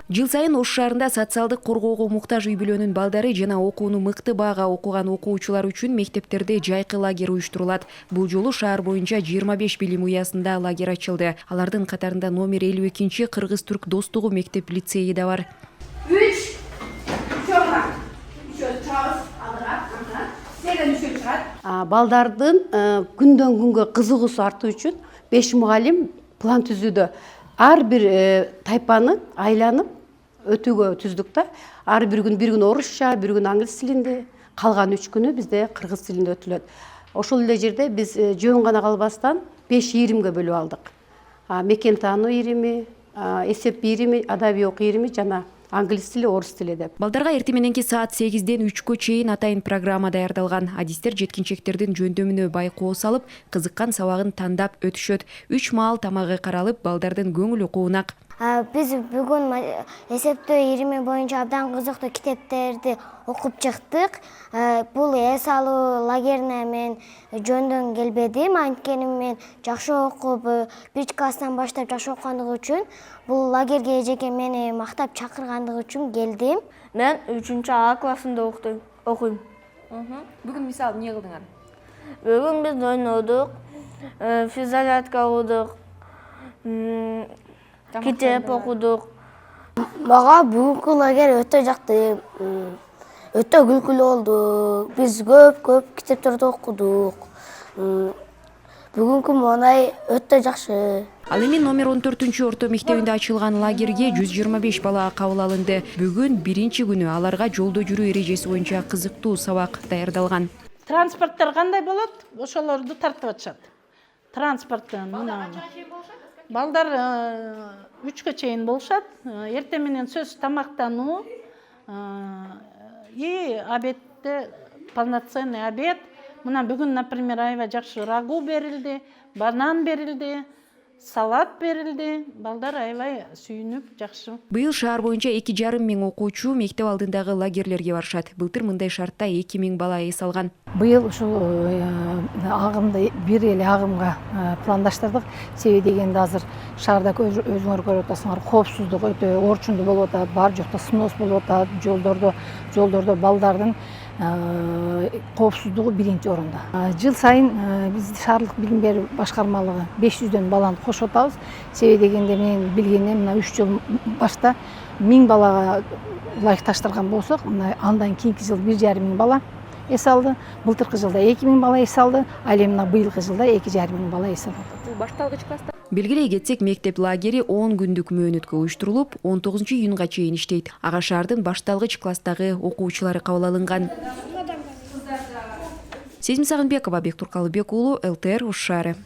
Жыл сайын Ош шаарында социалдык коргоого муктаж үй бүлөнүн балдары жана окууну мыкты баага окуган окуучулар үчүн мектептерде жайкы лагерь уюштурулат. Бул жолу шаар боюнча 25 билим уясында лагерь ачылды. Алардын катарында номер 52 Кыргыз-Түрк достугу мектеп лицейи да бар. Балдардын күндөн күнгө кызыгуусу артуу үчүн 5 мугалим план түзүүдө. Ар бир тайпаны айланып өтүүгө түздүк да. Ар бир күн орусча, бир күн англис тилинде, калган 3 күнү бизде кыргыз тилинде өтүлөт. Ошол эле жерде биз жөн гана калбастан 5 иримге бөлүп алдык. Мекен таануу ирими, эсеп ирими, адабий окуу ирими жана англис тили, орус тили деп. Балдарга эртең мененки саат 8ден 3кө чейин атайын программа даярдалган. Адистер жеткинчектердин жөндөмүнө байкоо салып, кызыккан сабагын тандап өтүшөт. 3 маал тамагы каралып, балдардын көңүлү куунак. Биз бүгүн эсептөө ирими боюнча абдан кызыктуу китептерди окуп чыктык. Бул эс алуу лагерине мен жөндөн келбедим. Анткени мен жакшы окуп, 1 класстан баштап жакшы окугандыгы үчүн бул лагерге эжеке мени мактап чакыргандыгы үчүн келдим. Мен 3А классында окуйм. Бүгүн мисалы эмне кылдыңар? Бүгүн биз ойнодук, физзарядка кылдык, китеп окудук. Мага бүгүнкү лагерь өтө жакты. Өтө күлкүлүү болду. Биз көп китептерди окудук. Бүгүнкү монай өтө жакшы. Ал эми номер 14 орто мектебинде ачылган лагерге 125 бала кабыл алынды. Бүгүн биринчи күнү аларга жолдо жүрүү эрежеси боюнча кызыктуу сабак даярдалган. Транспорттор кандай болот? Ошолорду тартып атышат. Транспорттун балдар 3кө чейин болушат. Эртең менен сөз тамактануу и обедте полноценный обед. Мына бүгүн, например, аябай жакшы рагу берилди, банан берилди, салат берилди. Балдар аябай сүйүнүп жакшы. Быйыл шаар боюнча 2,5 миң окуучу мектеп алдындагы лагерлерге барышат. Былтыр мындай шартта 2 миң бала эс алган. Быйыл ушул агымды бир эле агымга пландаштырдык. Себеби дегенде азыр шаарда өзүңөр көрүп атасыңар, коопсуздук өтө орчундуу болуп атат, бар жокто снос болуп атат, жолдордо балдардын коопсуздугу биринчи орунда. Жыл сайын биз шаардык билим берүү башкармалыгы 500дөн баланы кошуп атабыз. Себеби дегенде мен билгенем, мына 3 жыл башта 1000 балага ылайыкташтырган болсок, мына андан кийинки жыл 1,5 миң бала эс алды. Былтыркы жылда 2 миң бала эс алды. Ал эми мына быйылкы жылда 2,5 миң бала эс алып атат. Бул башталгыч класста. Белгилей кетсек, мектеп лагери 10 күндүк мөөнөткө уюштурулуп, 19-июнга чейин иштейт. Ага шаардын башталгыч класстагы окуучулары кабыл алынган. Сезим Сагынбекова, Бек Туркалыбек уулу, ЛТР, Ош шаары.